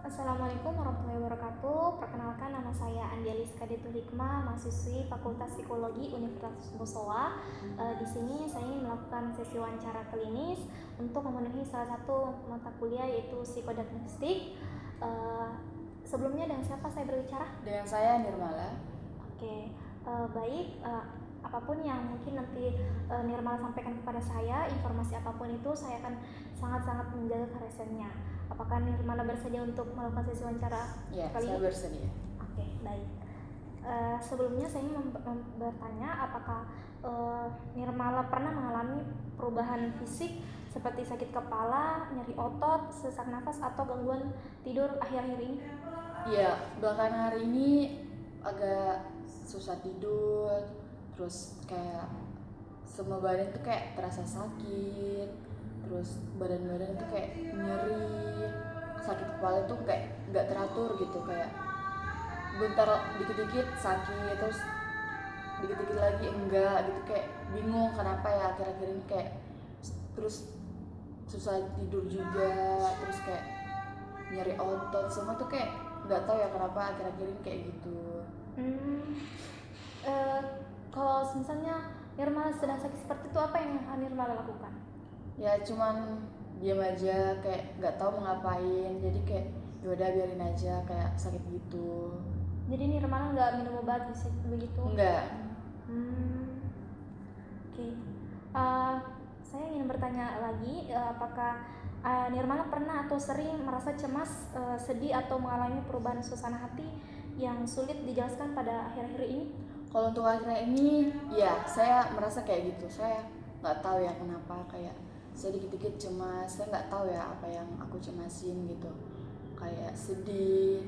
Assalamualaikum warahmatullahi wabarakatuh. Perkenalkan, nama saya Andialis Kaditul Hikmah, mahasiswi Fakultas Psikologi Universitas Musowa. Di sini saya ingin melakukan sesi wawancara klinis untuk memenuhi salah satu mata kuliah yaitu psikodiagnostik. Sebelumnya dengan siapa saya berbicara? Dengan saya Nirmala. Oke, baik. Apapun yang mungkin nanti Nirmala sampaikan kepada saya, informasi apapun itu saya akan sangat-sangat menjaga kerahasiaannya. Apakah Nirmala bersedia untuk melakukan sesi wawancara Ya, kali saya ini? bersedia. Oke, baik. Sebelumnya saya ingin bertanya, apakah Nirmala pernah mengalami perubahan fisik seperti sakit kepala, nyeri otot, sesak nafas, atau gangguan tidur akhir-akhir ini? Iya, belakangan hari ini agak susah tidur, terus kayak semua badan tuh kayak terasa sakit, terus badan-badan tuh kayak nyeri, sakit kepala tuh kayak nggak teratur gitu, kayak bentar dikit-dikit sakit, terus dikit-dikit lagi enggak gitu, kayak bingung kenapa ya akhir-akhir ini kayak terus susah tidur juga, terus kayak nyeri otot semua tuh kayak nggak tahu ya kenapa akhir-akhir ini kayak gitu. Kalau misalnya Nirmala sedang sakit seperti itu, apa yang Nirmala lakukan? Ya cuman diam aja, kayak nggak tahu mau ngapain, jadi kayak yaudah biarin aja kayak sakit gitu. Jadi Nirmala nggak minum obat begitu? Enggak. Oke. Saya ingin bertanya lagi, apakah Nirmala pernah atau sering merasa cemas, sedih, atau mengalami perubahan suasana hati yang sulit dijelaskan pada akhir-akhir ini? Kalau untuk akhirnya ini, ya saya merasa kayak gitu. Saya nggak tahu ya kenapa, kayak saya dikit-dikit cemas. Saya nggak tahu ya apa yang aku cemasin gitu. Kayak sedih,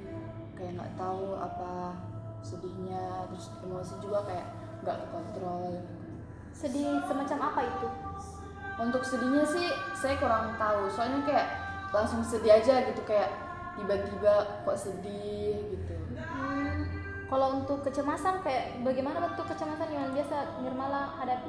kayak nggak tahu apa sedihnya. Terus emosi juga kayak nggak kekontrol. Sedih semacam apa itu? Untuk sedihnya sih saya kurang tahu. Soalnya kayak langsung sedih aja gitu, kayak tiba-tiba kok sedih gitu. Kalau untuk kecemasan, kayak bagaimana bentuk kecemasan yang biasa Nirmala hadapi?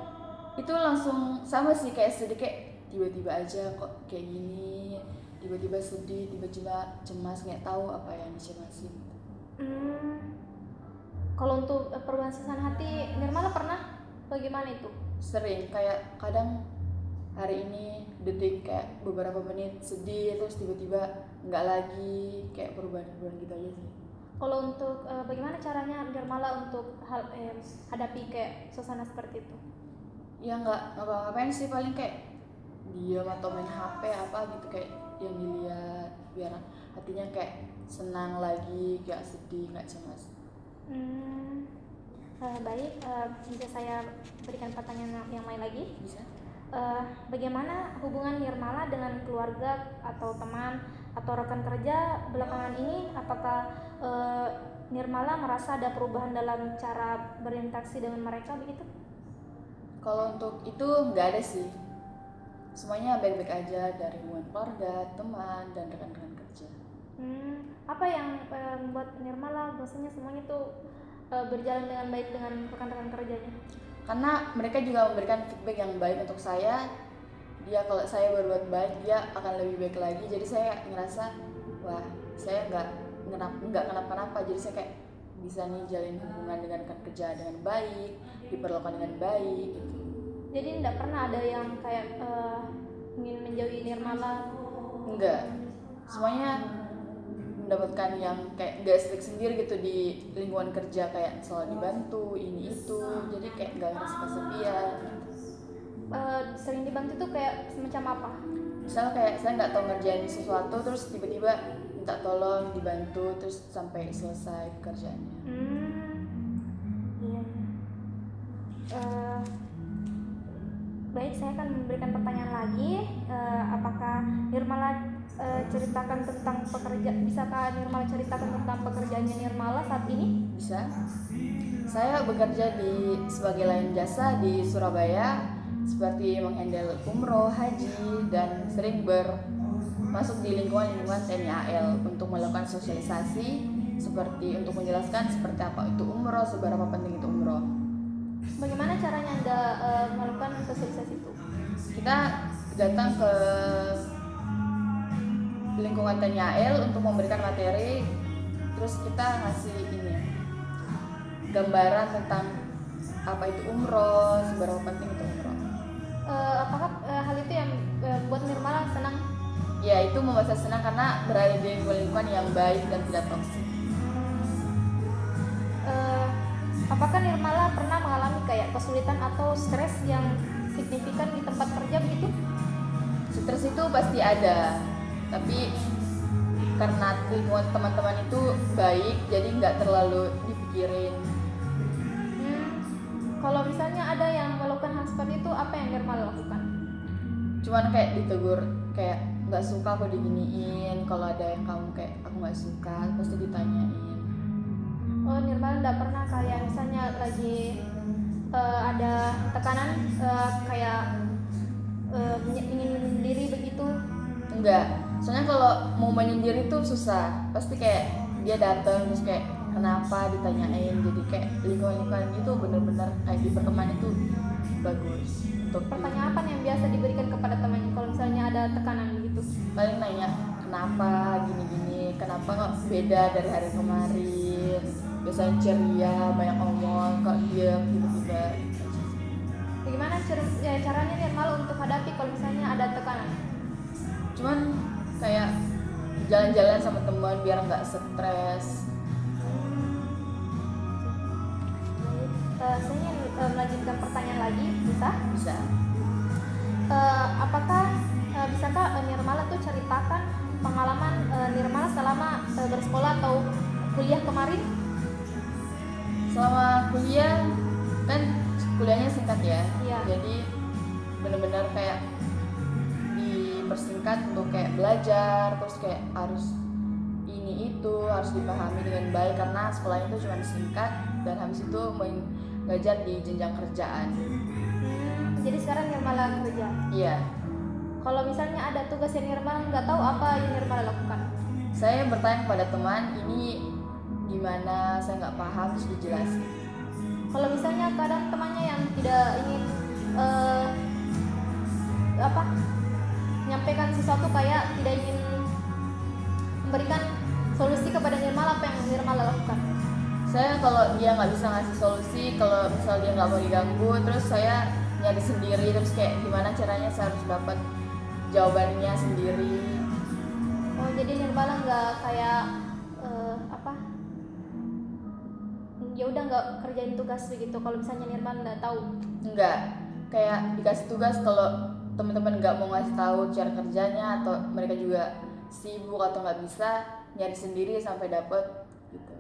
Itu langsung sama sih, kayak sedih, kayak tiba-tiba aja kok kayak gini, tiba-tiba sedih, tiba-tiba cemas, nggak tahu apa yang dicemasin. Kalau untuk perubahan suasana hati Nirmala pernah bagaimana itu? Sering, kayak kadang hari ini detik kayak beberapa menit sedih, terus tiba-tiba nggak lagi, kayak perubahan-perubahan gitu aja sih. Kalau untuk bagaimana caranya Nirmala untuk hadapi kayak suasana seperti itu? Ya nggak ngapa-ngapain sih, paling kayak diam atau main HP apa gitu, kayak yang dilihat, biar hatinya kayak senang lagi, gak sedih, nggak cemas. Baik, bisa saya berikan pertanyaan yang lain lagi? Bisa? Bagaimana hubungan Nirmala dengan keluarga atau teman atau rekan kerja belakangan ini? Apakah Nirmala merasa ada perubahan dalam cara berinteraksi dengan mereka begitu? Kalau untuk itu nggak ada sih, semuanya baik-baik aja, dari hubungan keluarga, teman, dan rekan-rekan kerja. Apa yang membuat Nirmala bahwasanya semuanya tuh berjalan dengan baik dengan rekan-rekan kerjanya? Karena mereka juga memberikan feedback yang baik untuk saya. Dia kalau saya berbuat baik, dia akan lebih baik lagi. Jadi saya ngerasa, wah, saya nggak kenapa-napa. Jadi saya kayak bisa nih jalin hubungan dengan rekan kerja dengan baik, diperlakukan dengan baik gitu. Jadi tidak pernah ada yang kayak ingin menjauhi Nirmala? Enggak, semuanya mendapatkan yang kayak gak strict sendiri gitu di lingkungan kerja, kayak selalu dibantu ini itu, jadi kayak gak ngerasa kesepian. Sering dibantu tuh kayak semacam apa? Misalnya kayak saya nggak tahu ngerjain sesuatu, terus tiba-tiba minta tolong dibantu terus sampai selesai pekerjaannya. Iya. Baik, saya akan memberikan pertanyaan lagi. Apakah Nirmala ceritakan tentang bisakah Nirmala ceritakan tentang pekerjaannya Nirmala saat ini? Bisa. Saya bekerja sebagai layan jasa di Surabaya, seperti menghandle umroh, haji, dan sering masuk di lingkungan TNI AL untuk melakukan sosialisasi, seperti untuk menjelaskan seperti apa itu umroh, seberapa penting itu umroh. Bagaimana caranya Anda melakukan sosialisasi itu? Kita datang ke lingkungan TNI AL untuk memberikan materi, terus kita ngasih ini gambaran tentang apa itu umroh, seberapa penting itu umroh. Apakah hal itu yang buat Nirmala senang? Ya, itu membuat saya senang karena berada di lingkungan yang baik dan tidak toksik. Apakah Nirmala pernah mengalami kayak kesulitan atau stres yang signifikan di tempat kerja begitu? Stres itu pasti ada, tapi karena lingkungan teman-teman itu baik, jadi nggak terlalu dipikirin. Kalau misalnya ada yang melakukan hal seperti itu, apa yang Nirmala lakukan? Cuman kayak ditegur, kayak nggak suka aku diginiin. Kalau ada yang kamu kayak aku nggak suka, pasti ditanyain. Oh, Nirmala nggak pernah kayak misalnya lagi ada tekanan kayak ingin diri begitu? Enggak, soalnya kalau mau menyendiri tuh susah. Pasti kayak dia datang terus kayak kenapa ditanyain. Jadi kayak lingkungan itu bener-bener kayak di pertemanan itu bagus. Untuk Pertanyaan apa yang biasa diberikan kepada temannya kalau misalnya ada tekanan begitu? paling nanya kenapa gini-gini, kenapa nggak beda dari hari kemarin. Biasanya ceria, banyak ngomong, kok diam tiba-tiba. Bagaimana caranya Nirmala untuk hadapi kalau misalnya ada tekanan? Cuman kayak jalan-jalan sama teman biar nggak stres. Saya ingin melanjutkan pertanyaan lagi, bisa? Bisa. Apakah bisakah Nirmala tuh ceritakan pengalaman Nirmala selama bersekolah atau kuliah kemarin? Selama kuliah kan kuliahnya singkat ya. Iya. Jadi benar-benar kayak dipersingkat untuk kayak belajar, terus kayak harus ini itu harus dipahami dengan baik karena sekolahnya itu cuma singkat dan habis itu mengajar di jenjang kerjaan. Jadi sekarang Nirmala kerja. Iya. Kalau misalnya ada tugas yang Nirmala nggak tahu, apa yang Nirmala lakukan? Saya bertanya kepada teman ini gimana, saya nggak paham, terus dijelasin. Kalau misalnya kadang temannya yang tidak ingin menyampaikan sesuatu kayak tidak ingin memberikan solusi kepada Nirmala, apa yang Nirmala lakukan? Saya kalau dia nggak bisa ngasih solusi, kalau misal dia nggak mau diganggu, terus saya nyari sendiri, terus kayak gimana caranya saya harus dapat jawabannya sendiri. Oh, jadi Nirmala nggak kayak ya udah nggak kerjain tugas begitu kalau misalnya Nirmala nggak tahu? Enggak, kayak dikasih tugas kalau teman-teman nggak mau ngasih tahu cara kerjanya atau mereka juga sibuk atau nggak bisa, nyari sendiri sampai dapat gitu.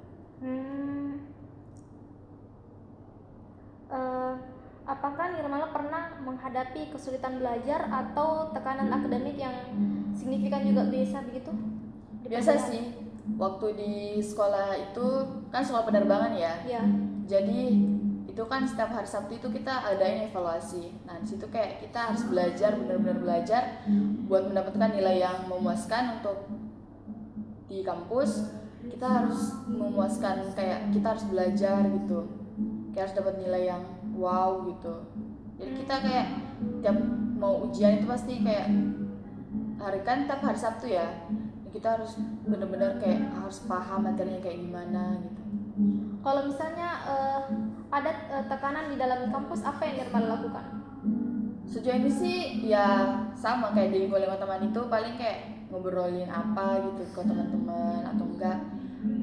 Apakah Nirmala pernah menghadapi kesulitan belajar atau tekanan akademik yang signifikan juga biasa begitu? Biasa sih. Waktu di sekolah itu kan sekolah penerbangan ya. Ya. Jadi itu kan setiap hari Sabtu itu kita adain evaluasi. Nah di situ kayak kita harus belajar, benar-benar belajar buat mendapatkan nilai yang memuaskan untuk di kampus. Kita harus memuaskan, kayak kita harus belajar gitu. Kayak harus dapat nilai yang wow gitu. Jadi kita kayak tiap mau ujian itu pasti kayak tiap hari Sabtu ya. Kita harus benar-benar kayak harus paham materinya kayak gimana gitu. Kalau misalnya ada tekanan di dalam kampus, apa yang Nirmala lakukan? Sejauh ini sih ya sama kayak di lingkungan teman itu, paling kayak ngobrolin apa gitu ke teman-teman atau enggak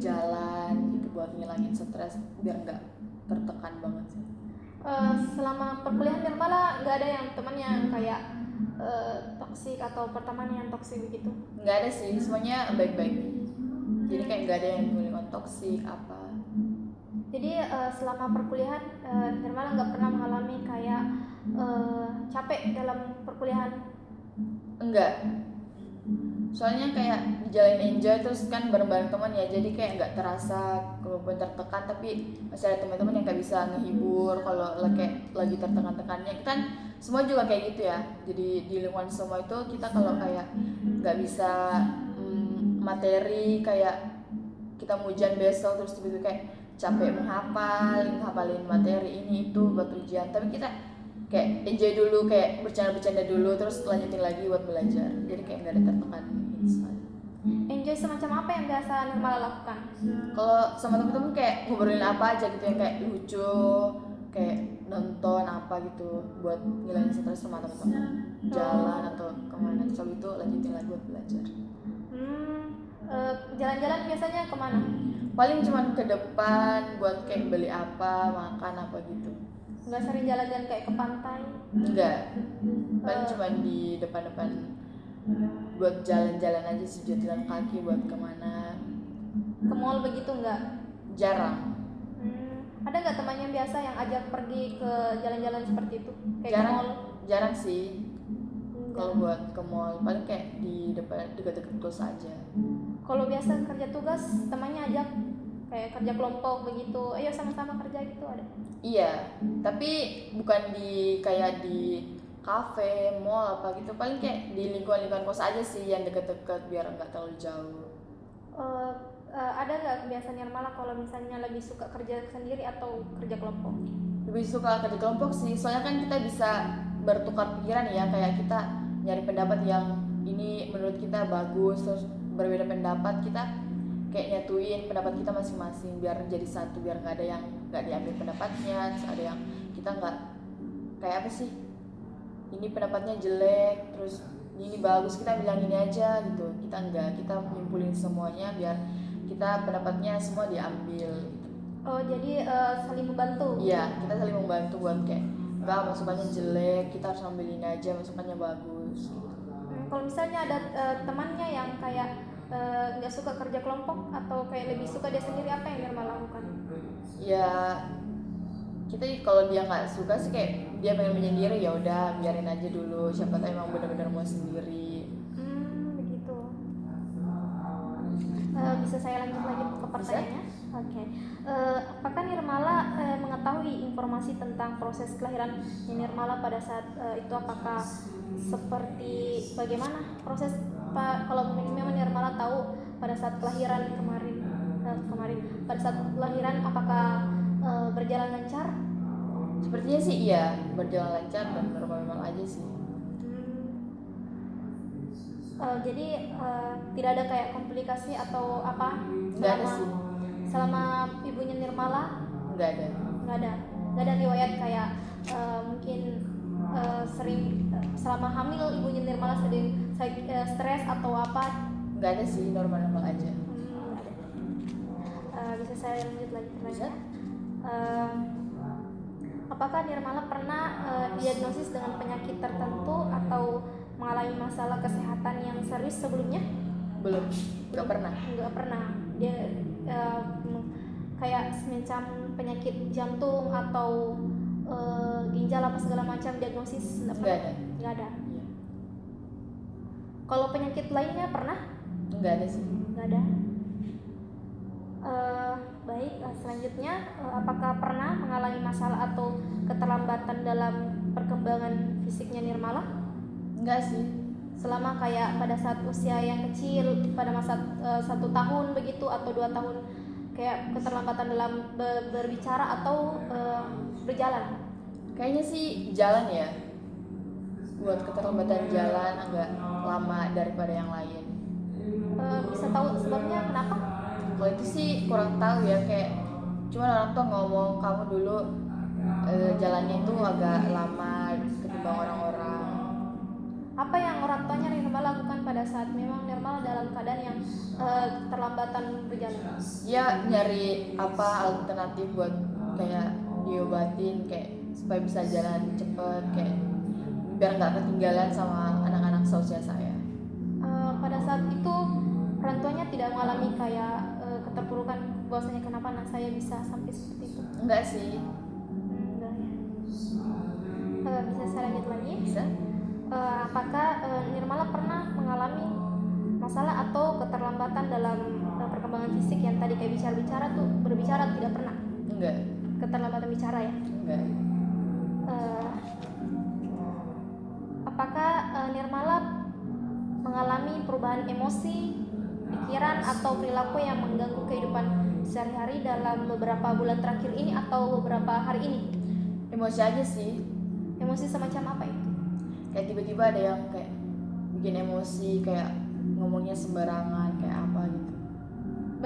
jalan gitu buat ngilangin stres biar enggak tertekan banget sih. Selama perkuliahan Nirmala nggak ada yang temannya kayak toksik atau pertemanan yang toksik begitu? Nggak ada sih, semuanya baik-baik. Jadi kayak nggak ada yang lingkungan toksik apa. Jadi selama perkuliahan Nirmala nggak pernah mengalami kayak capek dalam perkuliahan? Enggak. Soalnya kayak dijalanin enjoy terus kan bareng-bareng teman ya, jadi kayak nggak terasa walaupun tertekan, tapi masih ada teman-teman yang kayak bisa ngehibur kalau kayak lagi tertekan-tekannya. Kan semua juga kayak gitu ya. Jadi di lingkungan semua itu kita kalau kayak nggak bisa materi, kayak kita mau ujian besok terus tiba-tiba kayak capek menghafalin materi ini itu buat ujian, tapi kita kayak enjoy dulu, kayak bercanda-bercanda dulu terus lanjutin lagi buat belajar. Jadi kayak nggak ada tertekan gitu. enjoy semacam apa yang biasa Nirmala lakukan? Kalau sama temen-temen kayak ngobrolin apa aja gitu yang kayak lucu, kayak nonton apa gitu buat ngilangin stres sama temen-temen, jalan atau kemana, terus habis itu lanjutin lagi buat belajar. Jalan-jalan biasanya kemana? Paling cuman ke depan buat kayak beli apa, makan apa gitu. Nggak sering jalan-jalan kayak ke pantai? Enggak, paling cuman di depan-depan buat jalan-jalan aja sih, jalan kaki buat kemana. Ke mall begitu nggak? Jarang. Ada nggak temannya biasa yang ajak pergi ke jalan-jalan seperti itu? Kayak Jarang, ke mall? jarang sih. Enggak. Kalau buat ke mall paling kayak di depan dekat-dekat kos aja. Kalau biasa kerja tugas temannya ajak kayak kerja kelompok begitu, ayo sama-sama kerja gitu ada? Iya, tapi bukan di kayak di kafe, mall apa gitu. Paling kayak di lingkungan-lingkungan kos aja sih yang deket-deket biar nggak terlalu jauh. Ada nggak kebiasaan Nirmala kalau misalnya lebih suka kerja sendiri atau kerja kelompok? Lebih suka kerja kelompok sih, soalnya kan kita bisa bertukar pikiran ya, kayak kita nyari pendapat yang ini menurut kita bagus, terus berbeda pendapat kita kayak nyatuin pendapat kita masing-masing biar jadi satu, biar nggak ada yang nggak diambil pendapatnya, terus ada yang kita nggak kayak apa sih, ini pendapatnya jelek terus ini bagus kita bilang ini aja gitu, kita nyimpulin semuanya biar kita pendapatnya semua diambil gitu. Oh jadi saling membantu? Iya, kita saling membantu buat kayak enggak masukannya jelek, kita harus ambil ini aja, masukannya bagus gitu. Kalau misalnya ada temannya yang kayak nggak suka kerja kelompok atau kayak lebih suka dia sendiri, apa yang Nirmala lakukan? Ya kita kalau dia nggak suka sih kayak dia pengen menyendiri, ya udah biarin aja dulu, siapa tahu emang benar-benar mau sendiri. Begitu. Bisa saya lanjut lagi ke pertanyaannya? Oke. Apakah Nirmala mengetahui informasi tentang proses kelahiran Nirmala pada saat itu? Apakah seperti bagaimana proses kalau memang Nirmala tahu pada saat kelahiran kemarin pada saat kelahiran apakah berjalan lancar? Sepertinya sih iya, berjalan lancar dan normal-normal aja sih. Jadi tidak ada kayak komplikasi atau apa Nggak ada sih. selama ibunya Nirmala? Nggak ada. Nggak ada riwayat kayak mungkin sering selama hamil ibunya Nirmala sering stres atau apa? Nggak ada sih, normal-normal aja. Bisa saya lanjut lagi Bisa? Apakah Nirmala pernah diagnosis dengan penyakit tertentu atau mengalami masalah kesehatan yang serius sebelumnya? Belum, nggak pernah. Nggak pernah. Dia kayak semacam penyakit jantung atau ginjal apa segala macam diagnosis? Nggak ada. Nggak ada. Iya. Kalau penyakit lainnya pernah? Nggak ada sih. Nggak ada. Baik, selanjutnya apakah pernah mengalami masalah atau keterlambatan dalam perkembangan fisiknya Nirmala? Nggak sih. Selama kayak pada saat usia yang kecil, pada masa 1 tahun begitu atau 2 tahun, kayak keterlambatan dalam berbicara atau berjalan? Kayaknya sih jalan ya. Buat keterlambatan jalan agak lama daripada yang lain. Bisa tahu sebabnya kenapa? Kalau itu sih kurang tahu ya, kayak cuman orang tua ngomong kamu dulu jalannya itu agak lama ketimbang orang-orang. Apa yang orang tuanya Nirmala lakukan pada saat memang Nirmala dalam keadaan yang keterlambatan berjalan? Ya nyari apa alternatif buat kayak diobatin kayak supaya bisa jalan cepet, kayak biar nggak ketinggalan sama anak-anak seusia saya. Pada saat itu orang tuanya tidak mengalami kayak keterpurukan bahwasanya kenapa anak saya bisa sampai seperti itu? Enggak sih. Enggak ya. Bisa saya lanjut lagi? Bisa? Apakah Nirmala pernah mengalami masalah atau keterlambatan dalam perkembangan fisik yang tadi kayak bicara-bicara tuh, berbicara tidak pernah? Enggak. Keterlambatan bicara ya? Enggak. Apakah Nirmala mengalami perubahan emosi, pikiran atau perilaku yang mengganggu kehidupan sehari-hari dalam beberapa bulan terakhir ini atau beberapa hari ini? Emosi aja sih. Emosi semacam apa itu? Kayak tiba-tiba ada yang kayak bikin emosi, kayak ngomongnya sembarangan kayak apa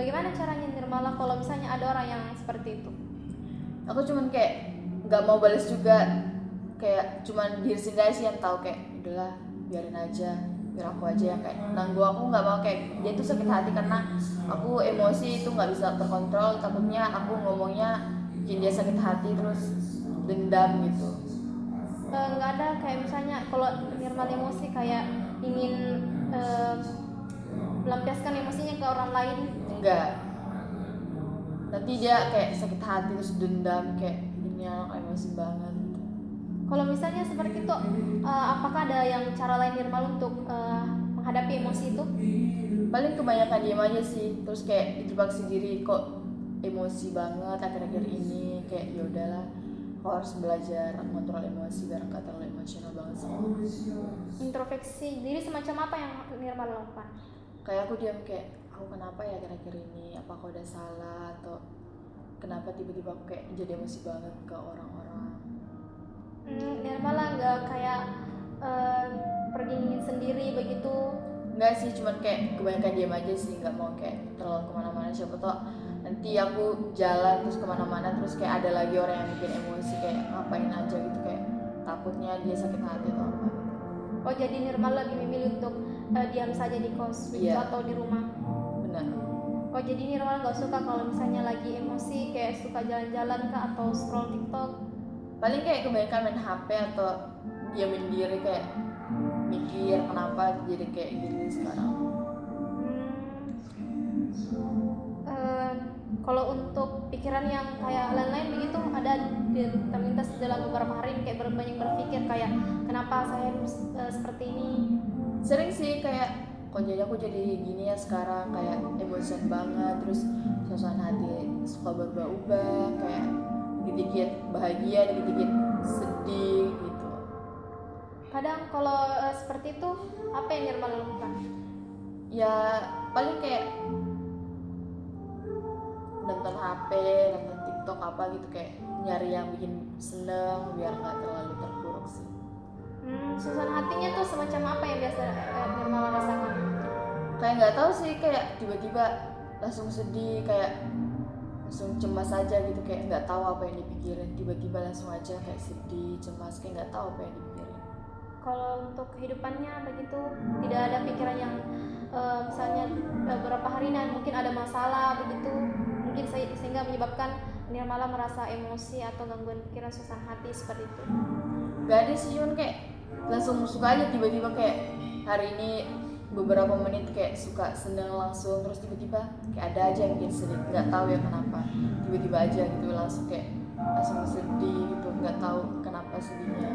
Bagaimana caranya Nirmala kalau misalnya ada orang yang seperti itu? Aku cuman kayak nggak mau balas juga, kayak cuman diri sendiri sih yang tahu, kayak udahlah biarin aja, biar aku aja yang kayak nanggu. Aku nggak mau kayak dia tuh sakit hati karena aku emosi itu nggak bisa terkontrol, takutnya aku ngomongnya bikin dia sakit hati terus dendam gitu. Nggak ada kayak misalnya kalau Nirmala emosi kayak ingin melampiaskan emosinya ke orang lain? Enggak, nanti dia kayak sakit hati terus dendam, kayak ini anak emosi banget. Kalau misalnya seperti itu, apakah ada yang cara lain Nirmala untuk menghadapi emosi itu? Paling kebanyakan diem aja sih, terus kayak dijebak sendiri, kok emosi banget akhir-akhir ini, kayak ya udahlah, aku harus belajar mengontrol emosi biar nggak terlalu emosional banget sama orang. Introspeksi diri semacam apa yang Nirmala lakukan? Kayak aku diam, kayak aku kenapa ya akhir-akhir ini, apa aku ada salah atau kenapa tiba-tiba aku kayak jadi emosi banget ke orang-orang. Nirmala nggak kayak pergi sendiri begitu? Enggak sih, cuman kayak kebanyakan diam aja sih, nggak mau kayak terlalu kemana-mana. Siapa tau nanti aku jalan terus kemana-mana terus kayak ada lagi orang yang bikin emosi, kayak ngapain aja gitu, kayak takutnya dia sakit hati atau apa gitu. Oh, jadi Nirmala lebih memilih untuk diam saja di kos begitu Iya. atau di rumah? Benar. Oh, jadi Nirmala nggak suka kalau misalnya lagi emosi kayak suka jalan-jalan kah atau scroll TikTok? Paling kayak kebanyakan main HP atau diamin diri, kayak mikir kenapa jadi kayak gini sekarang. Kalau untuk pikiran yang kayak lain-lain begitu, ada terlintas dalam beberapa hari kayak banyak berpikir kayak kenapa saya harus seperti ini? Sering sih, kayak kok jadi aku jadi gini ya sekarang, kayak emosian banget, terus suasana hati suka berubah-ubah, kayak dikit-dikit bahagia, dikit-dikit sedih gitu. Kadang kalau seperti itu, apa yang Nirmala lakukan? Ya paling kayak nonton HP, nonton TikTok apa gitu, kayak nyari yang bikin seneng biar nggak terlalu terpuruk sih. Suasana hatinya tuh semacam apa yang biasa Nirmala rasakan? Kayak nggak tahu sih, kayak tiba-tiba langsung sedih, kayak langsung cemas aja gitu, kayak nggak tahu apa yang dipikirin, tiba-tiba langsung aja kayak sedih, cemas, kayak nggak tahu apa yang dipikirin. Kalau untuk kehidupannya begitu, tidak ada pikiran yang misalnya beberapa hari ini mungkin ada masalah begitu, mungkin sehingga menyebabkan Nirmala merasa emosi atau gangguan pikiran suasana hati seperti itu? Gak ada sih, cuman kayak langsung suka aja tiba-tiba, kayak hari ini beberapa menit kayak suka seneng langsung, terus tiba-tiba kayak ada aja yang bikin sedih, nggak tahu ya kenapa, tiba-tiba aja gitu langsung kayak langsung sedih gitu, nggak tahu kenapa sedihnya.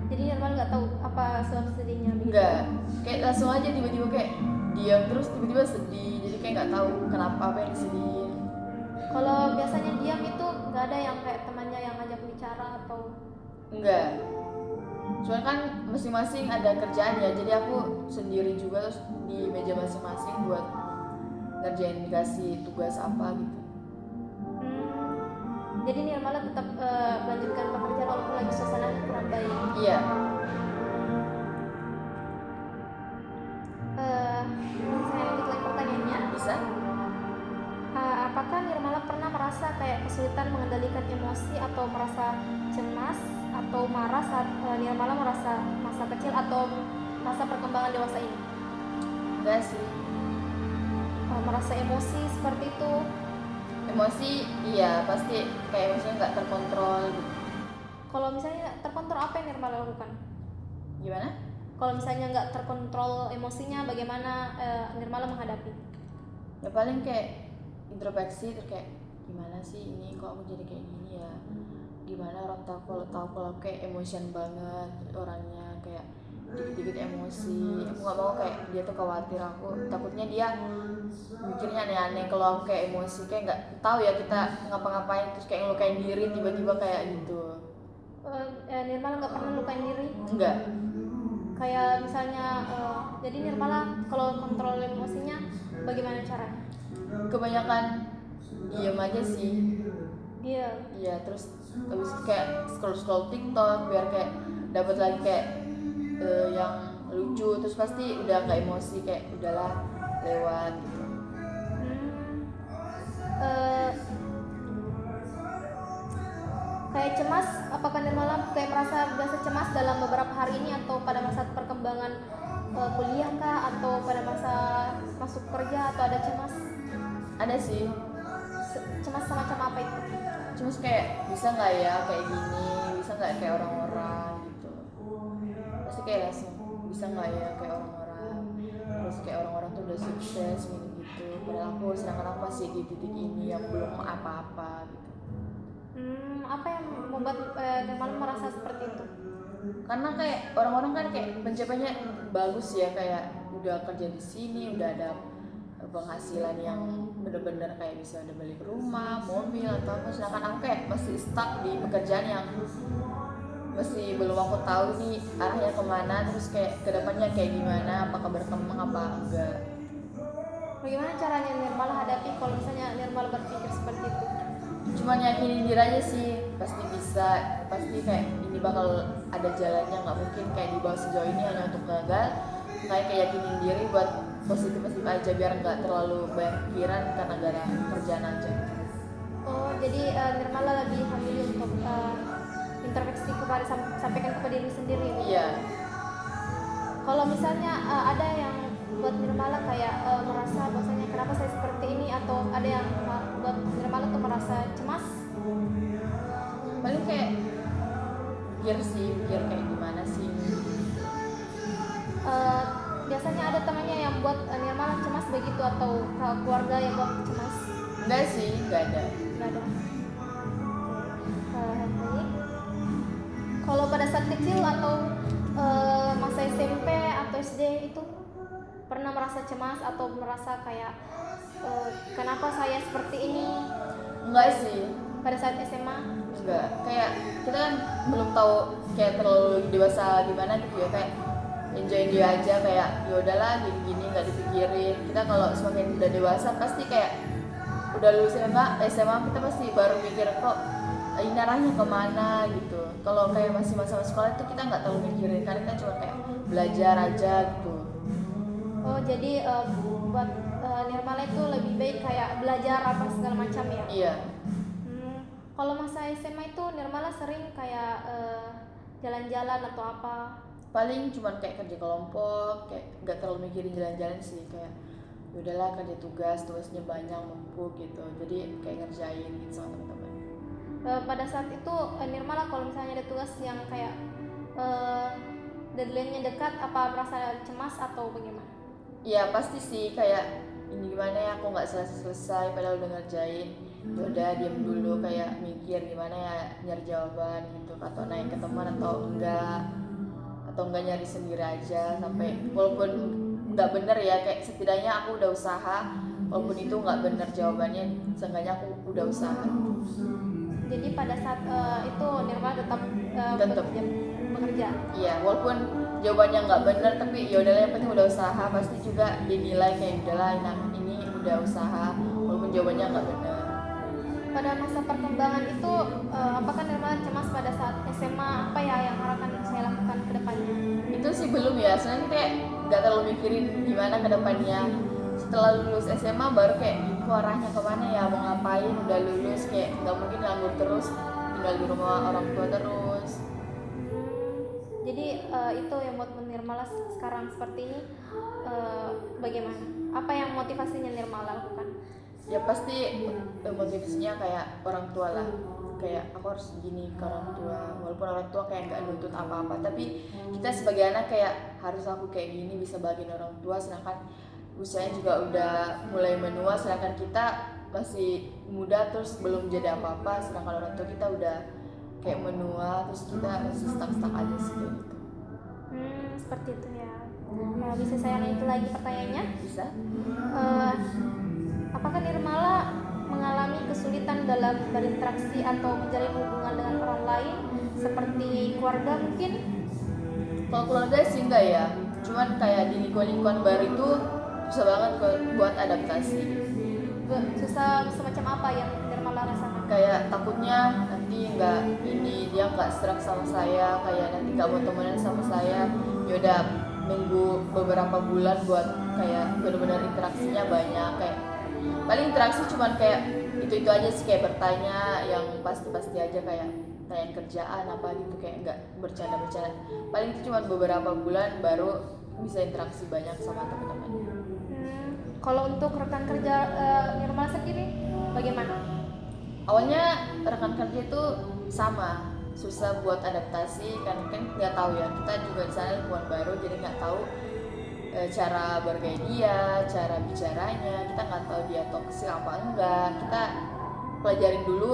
Jadi Nirmala nggak tahu apa sebab sedihnya begitu? Nggak, kayak langsung aja tiba-tiba kayak diam terus tiba-tiba sedih, jadi kayak nggak tahu kenapa apa yang disedihin. Kalau biasanya diam itu nggak ada yang kayak temannya yang ngajak bicara atau? Enggak, soalnya kan masing-masing ada kerjaan ya, jadi aku sendiri juga terus di meja masing-masing buat ngerjain, dikasih tugas apa gitu. Jadi Nirmala tetap melanjutkan pekerjaan walaupun lagi suasana kurang baik. Iya. Saya lanjut lagi pertanyaannya. Bisa? Apakah Nirmala pernah merasa kayak kesulitan mengendalikan emosi atau merasa cemas atau marah saat Nirmala merasa masa kecil atau masa perkembangan dewasa ini? Enggak sih. Merasa emosi seperti itu? Emosi iya pasti, kayak emosinya nggak terkontrol gitu. Kalau misalnya terkontrol, apa yang Nirmala lakukan? Gimana? Kalau misalnya nggak terkontrol emosinya, bagaimana Nirmala menghadapi? Ya paling kayak introspeksi, terus kayak gimana sih ini, kok aku jadi kayak gini ya, gimana orang tahu kalau kayak emosian banget orangnya, kayak dikit-dikit emosi. Aku nggak mau kayak dia tuh khawatir, aku takutnya dia mikirnya aneh-aneh kalau aku kayak emosi, kayak nggak tahu ya kita ngapa-ngapain terus kayak ngelukain diri tiba-tiba kayak gitu. Nirmala nggak pernah lukain diri? Enggak. Kayak misalnya jadi Nirmala kalau kontrol emosinya bagaimana caranya? Kebanyakan diem aja sih. Dia Iya, terus habis itu kayak scroll TikTok biar kayak dapat lagi kayak yang lucu, terus pasti udah nggak emosi, kayak udahlah lewat gitu. cemas, apakah Nirmala kayak merasa biasa cemas dalam beberapa hari ini atau pada masa perkembangan kuliah kah, atau pada masa masuk kerja, atau ada cemas? Ada sih, Cemas semacam apa itu? cuma kayak bisa nggak ya kayak gini, bisa nggak kayak orang-orang gitu. Pasti kayak langsung bisa nggak ya kayak orang-orang, terus kayak orang-orang tuh udah sukses gitu, padahal sedangkan aku masih di titik ini yang belum apa-apa gitu. Apa yang membuat Nirmala merasa seperti itu? Karena kayak orang-orang kan kayak pencapaiannya bagus ya, kayak udah kerja di sini, udah ada penghasilan yang bener-bener kayak bisa udah beli rumah, mobil atau apa, sedangkan aku kayak masih stuck di pekerjaan yang masih belum aku tahu nih arahnya kemana, terus kayak kedepannya kayak gimana, apakah berkembang apa enggak. Bagaimana caranya Nirmala hadapi kalau misalnya Nirmala berpikir seperti itu? Cuman yakinin diri aja sih, pasti bisa, pasti kayak ini bakal ada jalannya, nggak mungkin kayak di bawah sejauh ini hanya untuk gagal. Kayak yakinin diri buat positif aja biar nggak terlalu banyak pikiran karena gara kerjaan aja. Oh, jadi Nirmala lebih memilih untuk introspeksi kepada sampaikan kepada diri sendiri. Iya. Kalau misalnya ada yang buat Nirmala kayak merasa bahwasanya kenapa saya seperti ini, atau ada yang buat Nirmala tuh merasa cemas? Paling kayak pikir kayak gimana sih. Biasanya ada temannya yang buat Nirmala cemas begitu, atau keluarga yang buat cemas? Enggak sih, enggak ada. Nggak ada. Baik. Kalau pada saat kecil atau masa SMP atau SD itu pernah merasa cemas atau merasa kayak kenapa saya seperti ini? Enggak sih. Pada saat SMA? Enggak. Kayak kita kan belum tahu kayak terlalu dewasa gimana gitu ya, kayak enjoy aja, kayak ya udahlah gini-gini nggak dipikirin. Kita kalau semakin udah dewasa pasti kayak udah lulus SMA kita pasti baru mikir kok ini arahnya kemana gitu. Kalau kayak masih masa sekolah itu kita nggak terlalu mikirin, karena kita cuma kayak belajar aja gitu. Oh, jadi buat Nirmala itu lebih baik kayak belajar apa segala macam ya? Iya. Kalau masa SMA itu Nirmala sering kayak jalan-jalan atau apa? Paling cuma kayak kerja kelompok, kayak nggak terlalu mikirin jalan-jalan sih, kayak udahlah kerja tugasnya banyak numpuk gitu, jadi kayak ngerjain gitu sama teman-teman. Pada saat itu Nirmala kalau misalnya ada tugas yang kayak deadline-nya dekat, apa merasa cemas atau bagaimana? Iya pasti sih, kayak ini gimana ya aku nggak selesai padahal udah ngerjain. Udah diam dulu, kayak mikir gimana ya nyari jawaban gitu, atau naik ke teman atau enggak nyari sendiri aja, sampai walaupun nggak bener ya, kayak setidaknya aku udah usaha, walaupun itu nggak bener jawabannya, seenggaknya aku udah usaha. Jadi pada saat itu Nirmala tetap bekerja. Iya, walaupun jawabannya nggak bener, tapi ya udahlah yang penting udah usaha, pasti juga dinilai kayak udahlah ini udah usaha walaupun jawabannya nggak bener. Pada masa perkembangan itu apakah Nirmala cemas pada saat SMA, apa ya yang akan saya lakukan ke depannya? Itu sih belum ya, soalnya kita nggak terlalu mikirin gimana ke depannya. Setelah lulus SMA baru kayak arahnya kemana ya, mau ngapain, udah lulus kayak nggak mungkin nganggur terus, tinggal di rumah orang tua terus. Jadi itu yang buat Nirmala sekarang seperti ini, bagaimana? Apa yang motivasinya Nirmala lakukan? Ya pasti motivasinya kayak orang tua lah, kayak aku harus gini ke orang tua, walaupun orang tua kayak nggak nuntut apa-apa, tapi kita sebagai anak kayak harus aku kayak gini bisa bagiin orang tua, sedangkan usianya juga udah mulai menua, sedangkan kita masih muda terus belum jadi apa-apa, sedangkan orang tua kita udah kayak menua, terus kita masih stuck aja sih kayak gitu. Seperti itu ya. Bisa saya lanjut lagi pertanyaannya? Bisa? Apakah Nirmala mengalami kesulitan dalam berinteraksi atau menjalin hubungan dengan orang lain seperti keluarga mungkin? Kalau keluarga sih enggak ya, cuman kayak di lingkungan baru itu susah banget buat adaptasi. Susah semacam apa yang Nirmala rasakan? Kayak takutnya nanti dia nggak serak sama saya, kayak nanti nggak mau temenan sama saya. Yaudah nunggu beberapa bulan buat kayak benar-benar interaksinya banyak, kayak paling interaksi cuman kayak itu aja sih, kayak bertanya yang pasti aja, kayak tanyain kerjaan apa gitu, kayak nggak bercanda-bercanda. Paling itu cuma beberapa bulan baru bisa interaksi banyak sama teman-teman. Kalau untuk rekan kerja Nirmala sendiri bagaimana? Awalnya rekan kerja itu sama, susah buat adaptasi kan nggak tahu ya, kita juga di sana lingkungan baru, jadi nggak tahu cara bergaya dia, cara bicaranya, kita nggak tahu dia toksik apa enggak. Kita pelajarin dulu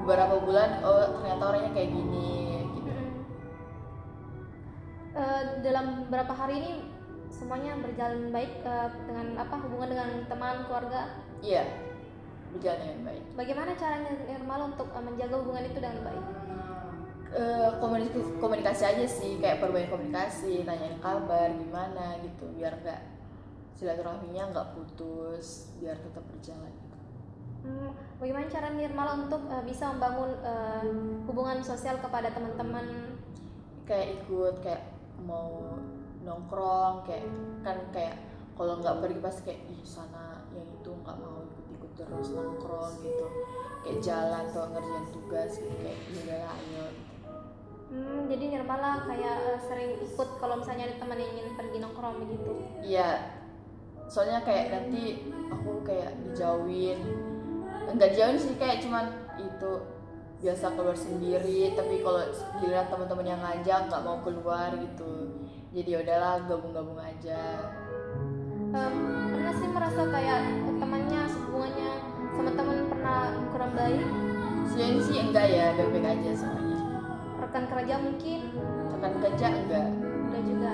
beberapa bulan, oh ternyata orangnya kayak gini gitu. Dalam beberapa hari ini semuanya berjalan baik dengan hubungan dengan teman, keluarga? Iya, berjalan dengan baik. Bagaimana caranya Nirmala untuk menjaga hubungan itu dengan baik? Komunikasi aja sih, kayak perbanyak komunikasi, nanyain kabar gimana gitu, biar nggak silaturahminya nggak putus, biar tetap berjalan. Bagaimana cara Nirmala untuk bisa membangun hubungan sosial kepada teman-teman? Kayak ikut, kayak mau nongkrong, kayak kalau nggak pergi pasti kayak ih sana yang itu nggak mau ikut terus nongkrong gitu, kayak jalan atau ngerjain tugas gitu, kayak udahlah ayo. Jadi Nirmala kayak sering ikut kalau misalnya ada teman yang ingin pergi nongkrong begitu? Iya, soalnya kayak nanti aku kayak dijauhin, enggak dijauhin sih, kayak cuman itu biasa keluar sendiri, tapi kalau giliran teman-teman yang ngajak nggak mau keluar gitu, jadi udahlah gabung-gabung aja. Pernah sih merasa kayak temannya hubungannya sama teman pernah kurang baik? Sejauh ini sih enggak ya, baik-baik aja semuanya. Rekan kerja mungkin? Rekan kerja enggak juga.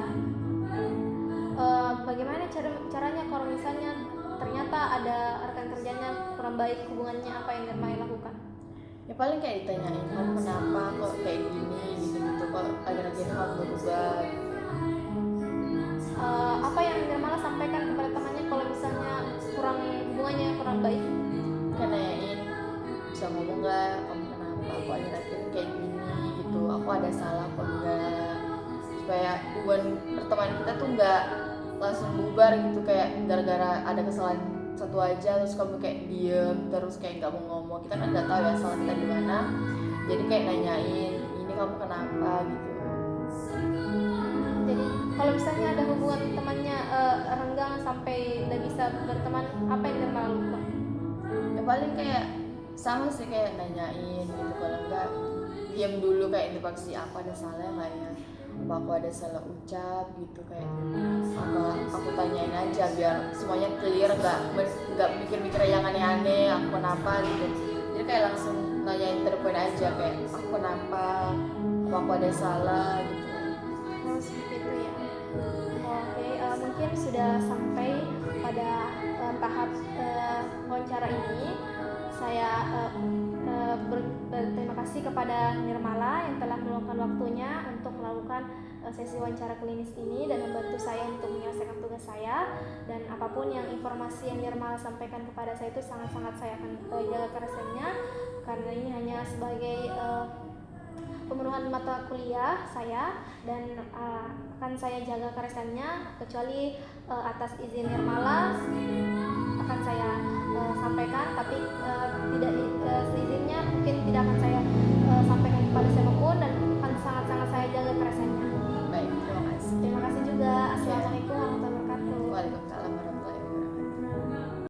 Bagaimana caranya kalau misalnya ternyata ada rekan kerjanya kurang baik hubungannya, apa yang Nirmala lakukan? Ya paling kayak ditanyain, kamu kenapa kok kayak gini gitu-gitu, kok akhir-akhir kamu berubah. Apa yang Nirmala sampaikan kepada temannya kalau misalnya hubungannya kurang baik? Kan nanyain, bisa ngomong nggak, kamu kenapa kok akhir-akhir kayak gini gitu, aku ada salah apa enggak, supaya hubungan pertemanan kita tuh nggak langsung bubar gitu, kayak gara-gara ada kesalahan satu aja terus kamu kayak diem terus kayak nggak mau ngomong. Kita kan nggak tahu ya salah kita di mana, jadi kayak nanyain ini kamu kenapa gitu. Jadi kalau misalnya ada hubungan temannya renggang sampai nggak bisa berteman, apa yang Nirmala lakukan? Ya paling kayak sama sih, kayak nanyain gitu, kalau enggak diam dulu, kayak interupsi apa ada salah nggak ya, apa aku ada salah ucap gitu, kayak apa aku tanyain aja biar semuanya clear, nggak mikir-mikir yang aneh-aneh aku kenapa gitu. Jadi kayak langsung nanyain terpoin aja, kayak aku kenapa, apa aku ada salah gitu. Seperti itu ya. Oke, mungkin sudah sampai pada tahap wawancara ini. Saya berterima kasih kepada Nirmala yang telah meluangkan waktunya untuk melakukan sesi wawancara klinis ini dan membantu saya untuk menyelesaikan tugas saya. Dan apapun yang informasi yang Nirmala sampaikan kepada saya itu sangat-sangat saya akan jaga kerasannya, karena ini hanya sebagai pemenuhan mata kuliah saya, dan akan saya jaga keresannya kecuali atas izin Nirmala